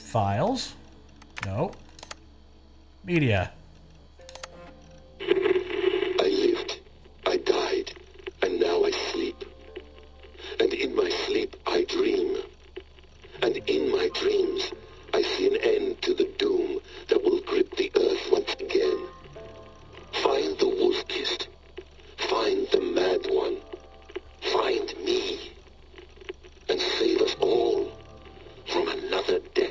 Files. No. Media. I lived, I died, and now I sleep. And in my sleep I dream. And in my dreams I see an end to the doom that will grip the earth once again. Find the wolf-kissed. Find the mad one. Find me. And save us all from another death.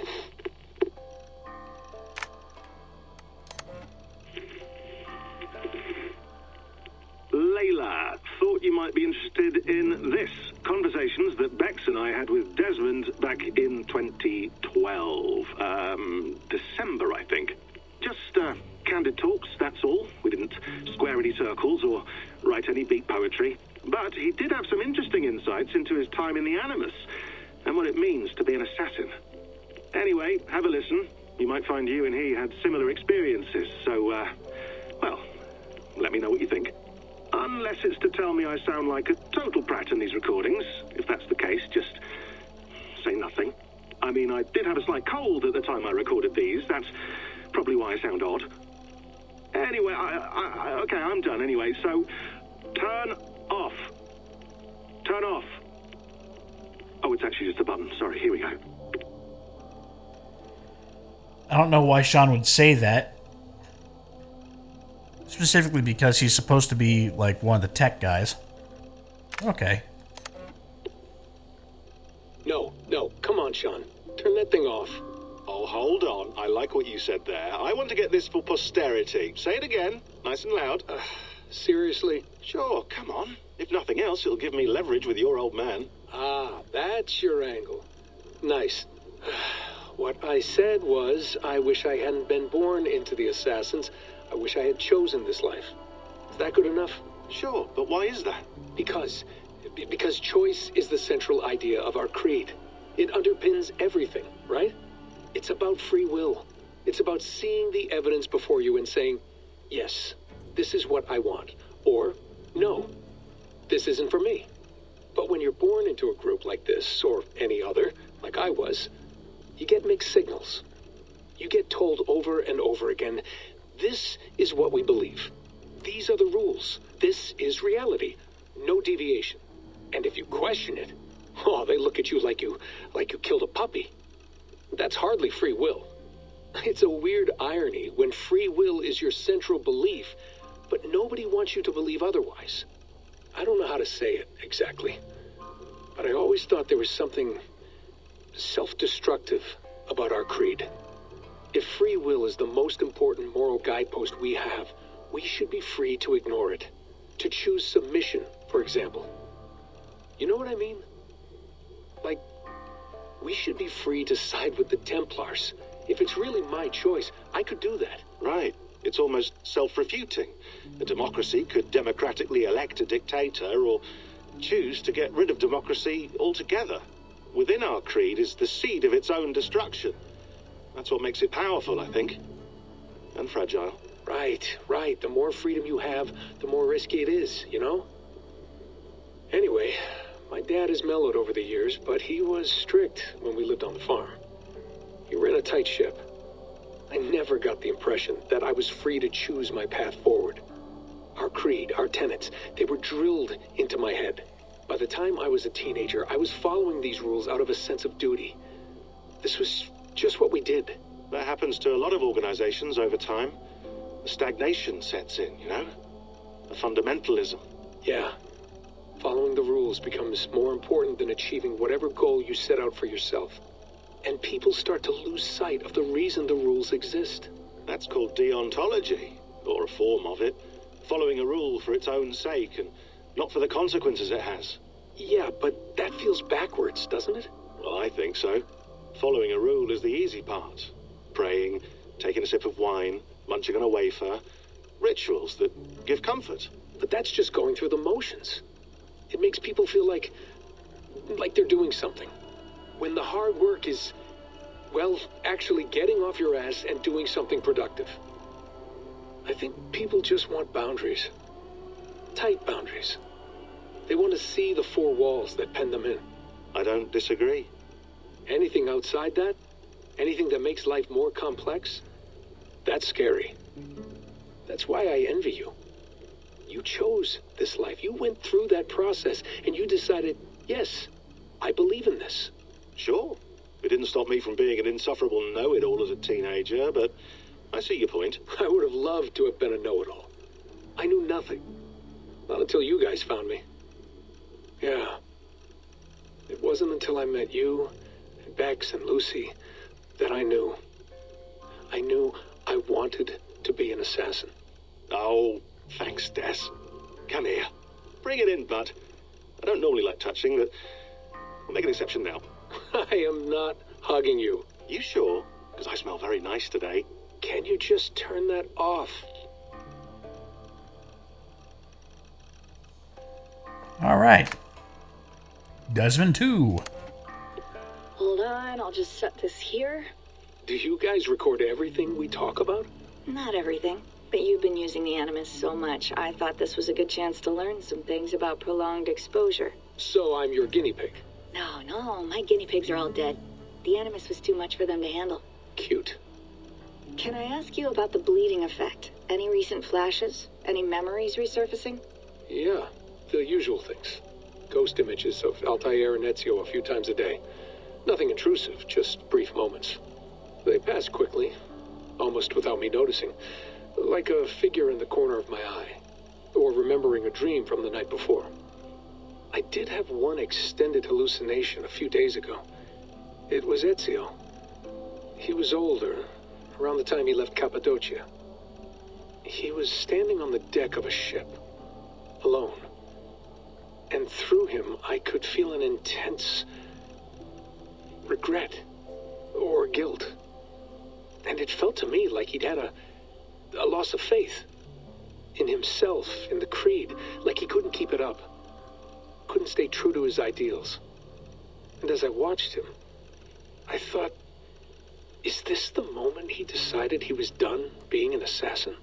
Layla, thought you might be interested in this. Conversations that Bex and I had with Desmond back in 2012. December, I think. Just candid talks, that's all. We didn't square any circles or write any beat poetry. But he did have some interesting insights into his time in the Animus and what it means to be an assassin. Anyway, have a listen. You might find you and he had similar experiences. So, well, let me know what you think. Unless it's to tell me I sound like a total prat in these recordings. If that's the case, just say nothing. I mean, I did have a slight cold at the time I recorded these. That's probably why I sound odd. Anyway, okay, I'm done anyway. So, turn off. Turn off. Oh, it's actually just a button. Sorry, here we go. I don't know why Sean would say that. Specifically because he's supposed to be, like, one of the tech guys. Okay. No, come on, Sean. Turn that thing off. Oh, hold on. I like what you said there. I want to get this for posterity. Say it again, nice and loud. Seriously? Sure, come on. If nothing else, it'll give me leverage with your old man. Ah, that's your angle. Nice. What I said was, I wish I hadn't been born into the Assassins. I wish I had chosen this life. Is that good enough? Sure, but why is that? Because choice is the central idea of our creed. It underpins everything, right? It's about free will. It's about seeing the evidence before you and saying, yes, this is what I want. Or, no, this isn't for me. But when you're born into a group like this, or any other, like I was, you get mixed signals. You get told over and over again, this is what we believe. These are the rules. This is reality. No deviation. And if you question it, oh, they look at you like you killed a puppy. That's hardly free will. It's a weird irony when free will is your central belief, but nobody wants you to believe otherwise. I don't know how to say it exactly, but I always thought there was something self-destructive about our creed. If free will is the most important moral guidepost we have, we should be free to ignore it. To choose submission, for example. You know what I mean? Like, we should be free to side with the Templars. If it's really my choice, I could do that. Right. It's almost self-refuting. A democracy could democratically elect a dictator or choose to get rid of democracy altogether. Within our creed is the seed of its own destruction. That's what makes it powerful, I think. And fragile. Right. The more freedom you have, the more risky it is, you know? Anyway, my dad has mellowed over the years, but he was strict when we lived on the farm. He ran a tight ship. I never got the impression that I was free to choose my path forward. Our creed, our tenets, they were drilled into my head. By the time I was a teenager, I was following these rules out of a sense of duty. This was just what we did. That happens to a lot of organizations over time. The stagnation sets in, you know? The fundamentalism. Yeah. Following the rules becomes more important than achieving whatever goal you set out for yourself. And people start to lose sight of the reason the rules exist. That's called deontology, or a form of it. Following a rule for its own sake and not for the consequences it has. Yeah, but that feels backwards, doesn't it? Well, I think so. Following a rule is the easy part. Praying, taking a sip of wine, munching on a wafer. Rituals that give comfort. But that's just going through the motions. It makes people feel like they're doing something. When the hard work is, well, actually getting off your ass and doing something productive. I think people just want boundaries. Tight boundaries. They want to see the four walls that pen them in. I don't disagree. Anything outside that, anything that makes life more complex, that's scary. That's why I envy you. You chose this life. You went through that process, and you decided, yes, I believe in this. Sure. It didn't stop me from being an insufferable know-it-all as a teenager, but I see your point. I would have loved to have been a know-it-all. I knew nothing. Not until you guys found me. Yeah. It wasn't until I met you, and Bex, and Lucy, that I knew. I knew I wanted to be an assassin. Oh, thanks, Des. Come here. Bring it in, bud. I don't normally like touching, but we'll make an exception now. I am not hugging you. You sure? Because I smell very nice today. Can you just turn that off? All right. Desmond 2. Hold on, I'll just set this here. Do you guys record everything we talk about? Not everything, but you've been using the Animus so much, I thought this was a good chance to learn some things about prolonged exposure. So I'm your guinea pig. No, my guinea pigs are all dead. The Animus was too much for them to handle. Cute. Can I ask you about the bleeding effect? Any recent flashes? Any memories resurfacing? Yeah, the usual things. Ghost images of Altair and Ezio a few times a day. Nothing intrusive, just brief moments. They pass quickly, almost without me noticing. Like a figure in the corner of my eye. Or remembering a dream from the night before. I did have one extended hallucination a few days ago. It was Ezio. He was older, around the time he left Cappadocia. He was standing on the deck of a ship, alone. And through him, I could feel an intense regret or guilt. And it felt to me like he'd had a loss of faith in himself, in the creed, like he couldn't keep it up. Couldn't stay true to his ideals. And as I watched him, I thought, is this the moment he decided he was done being an assassin?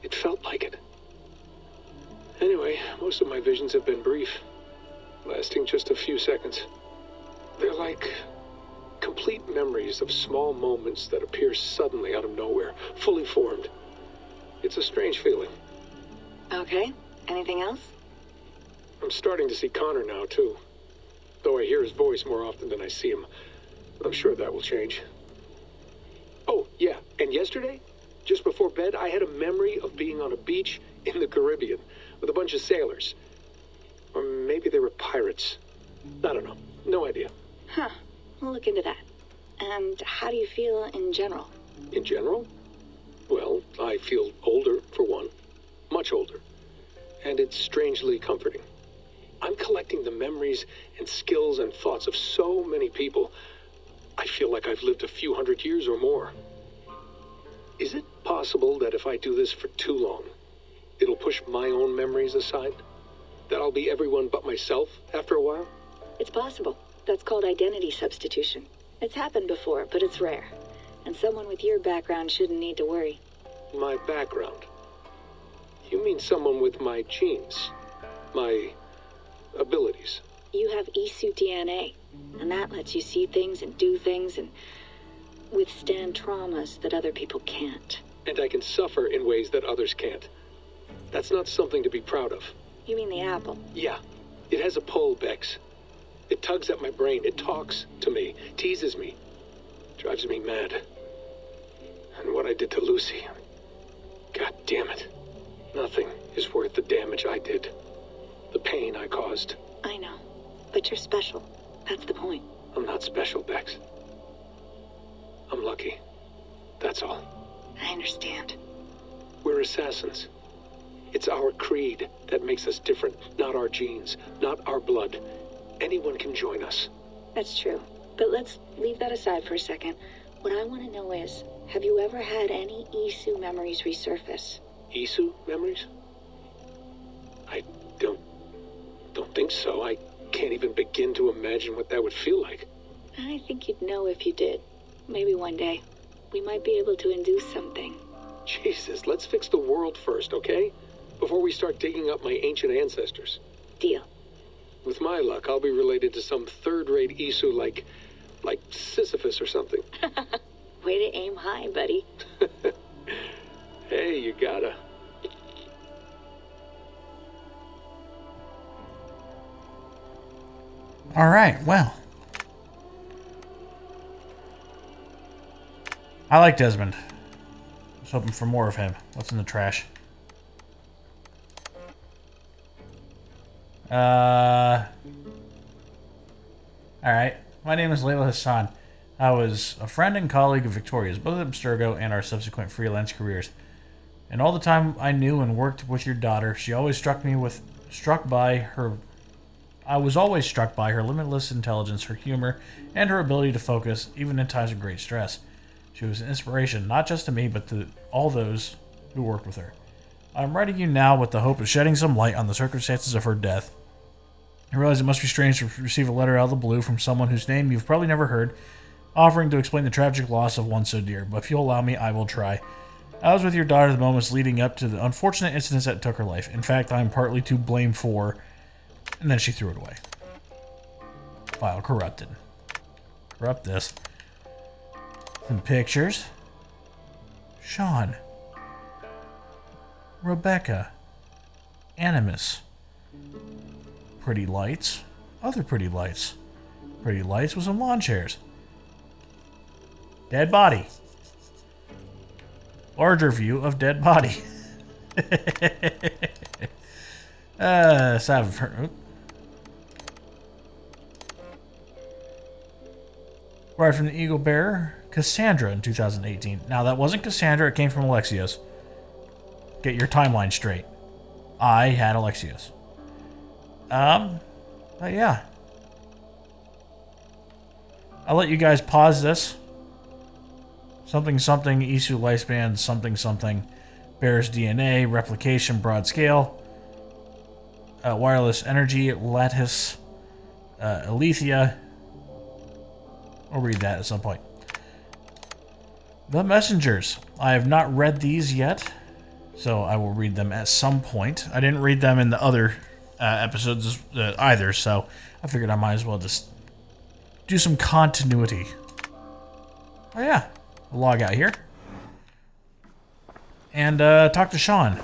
It felt like it. Anyway, most of my visions have been brief, lasting just a few seconds. They're like complete memories of small moments that appear suddenly out of nowhere, fully formed. It's a strange feeling. Okay, anything else? I'm starting to see Connor now, too. Though I hear his voice more often than I see him. I'm sure that will change. Oh, yeah, and yesterday, just before bed, I had a memory of being on a beach in the Caribbean with a bunch of sailors. Or maybe they were pirates. I don't know. No idea. Huh, we'll look into that. And how do you feel in general? In general? Well, I feel older, for one. Much older. And it's strangely comforting. I'm collecting the memories and skills and thoughts of so many people. I feel like I've lived a few hundred years or more. Is it possible that if I do this for too long, it'll push my own memories aside? That I'll be everyone but myself after a while? It's possible. That's called identity substitution. It's happened before, but it's rare. And someone with your background shouldn't need to worry. My background? You mean someone with my genes? My abilities? You have Isu DNA, and that lets you see things and do things and withstand traumas that other people can't. And I can suffer in ways that others can't. That's not something to be proud of. You mean the apple? Yeah. It has a pull, Bex. It tugs at my brain. It talks to me. Teases me. Drives me mad. And what I did to Lucy... God damn it. Nothing is worth the damage I did. The pain I caused. I know. But you're special. That's the point. I'm not special, Bex. I'm lucky. That's all. I understand. We're assassins. It's our creed that makes us different, not our genes, not our blood. Anyone can join us. That's true. But let's leave that aside for a second. What I want to know is, have you ever had any Isu memories resurface? Isu memories? I don't think so. I can't even begin to imagine what that would feel like. I think you'd know if you did. Maybe one day. We might be able to induce something. Jesus, let's fix the world first, okay? Before we start digging up my ancient ancestors. Deal. With my luck, I'll be related to some third-rate Isu like Like Sisyphus or something. Way to aim high, buddy. Hey, you gotta. All right, well. I like Desmond. I was hoping for more of him. What's in the trash? Alright. My name is Layla Hassan. I was a friend and colleague of Victoria's, both at Abstergo and our subsequent freelance careers. And all the time I knew and worked with your daughter, she always I was always struck by her limitless intelligence, her humor, and her ability to focus, even in times of great stress. She was an inspiration, not just to me, but to all those who worked with her. I'm writing you now with the hope of shedding some light on the circumstances of her death. I realize it must be strange to receive a letter out of the blue from someone whose name you've probably never heard, offering to explain the tragic loss of one so dear, but if you'll allow me, I will try. I was with your daughter the moments leading up to the unfortunate incidents that took her life. In fact, I am partly to blame for... And then she threw it away. File corrupted. Corrupt this. Some pictures. Sean. Rebecca. Animus. Pretty lights. Other pretty lights. Pretty lights with some lawn chairs. Dead body. Larger view of dead body. Right from the Eagle Bearer, Cassandra in 2018. Now that wasn't Cassandra, it came from Alexios. Get your timeline straight. I had Alexios. But yeah. I'll let you guys pause this. Something something, Isu lifespan, something something, bears DNA, replication, broad scale, wireless energy, lattice, Alethea. I'll read that at some point. The Messengers. I have not read these yet, so I will read them at some point. I didn't read them in the other episodes either, so I figured I might as well just do some continuity. Oh yeah, I'll log out here. And talk to Sean.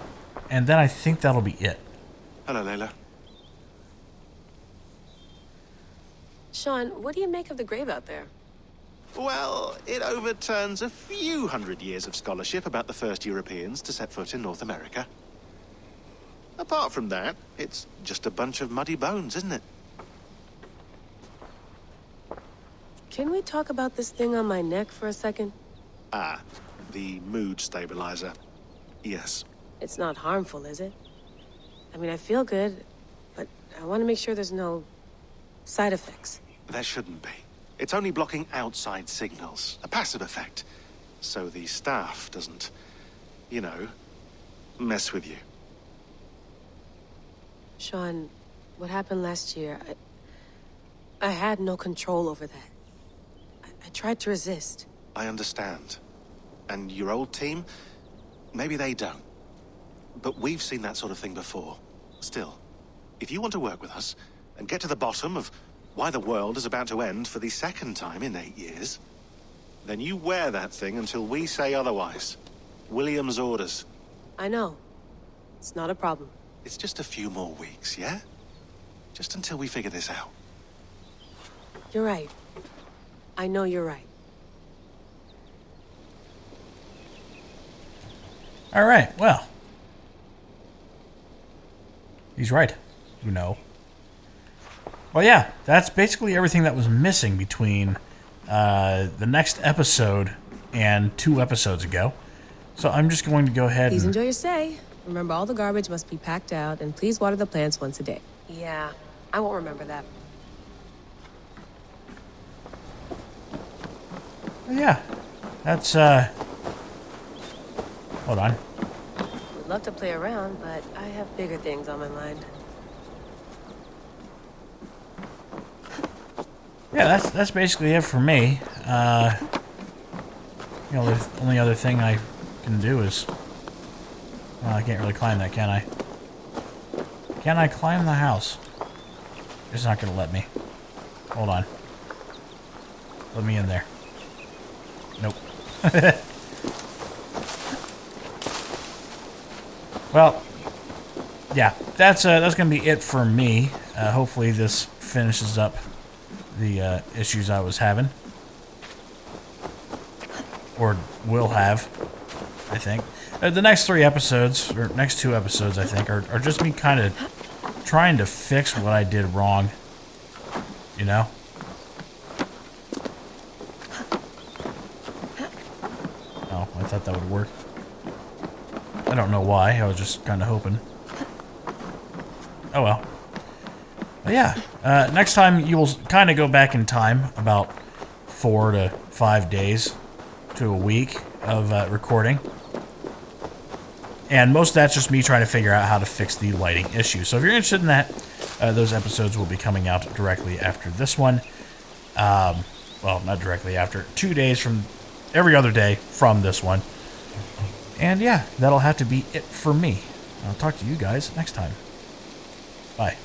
And then I think that'll be it. Hello, Layla. Sean, what do you make of the grave out there? Well, it overturns a few hundred years of scholarship about the first Europeans to set foot in North America. Apart from that, it's just a bunch of muddy bones, isn't it? Can we talk about this thing on my neck for a second? Ah, the mood stabilizer. Yes. It's not harmful, is it? I mean, I feel good, but I want to make sure there's no side effects. There shouldn't be. It's only blocking outside signals, a passive effect, so the staff doesn't, you know, mess with you. Sean, what happened last year, I had no control over that. I tried to resist. I understand. And your old team, maybe they don't. But we've seen that sort of thing before. Still, if you want to work with us and get to the bottom of why the world is about to end for the second time in 8 years, then you wear that thing until we say otherwise. William's orders. I know. It's not a problem. It's just a few more weeks, yeah? Just until we figure this out. You're right. I know you're right. All right, well. He's right. You know. Well, yeah, that's basically everything that was missing between the next episode and 2 episodes ago. So I'm just going to go ahead Please and... enjoy your stay. Remember, all the garbage must be packed out, and please water the plants once a day. Yeah, I won't remember that. Yeah, that's, hold on. Would love to play around, but I have bigger things on my mind. Yeah, that's basically it for me. You know, the only other thing I can do is... Well, I can't really climb that, can I? Can I climb the house? It's not going to let me. Hold on. Let me in there. Nope. Well, yeah, that's gonna be it for me. Hopefully this finishes up the issues I was having, or will have. I think the next 3 episodes, or next 2 episodes, I think, are just me kind of trying to fix what I did wrong. You know. Oh, I thought that would work. I don't know why. I was just kind of hoping. Oh well. But yeah, next time you will kind of go back in time about 4 to 5 days to a week of recording. And most of that's just me trying to figure out how to fix the lighting issue. So if you're interested in that, those episodes will be coming out directly after this one. Well, not directly after. 2 days from every other day from this one. And yeah, that'll have to be it for me. I'll talk to you guys next time. Bye.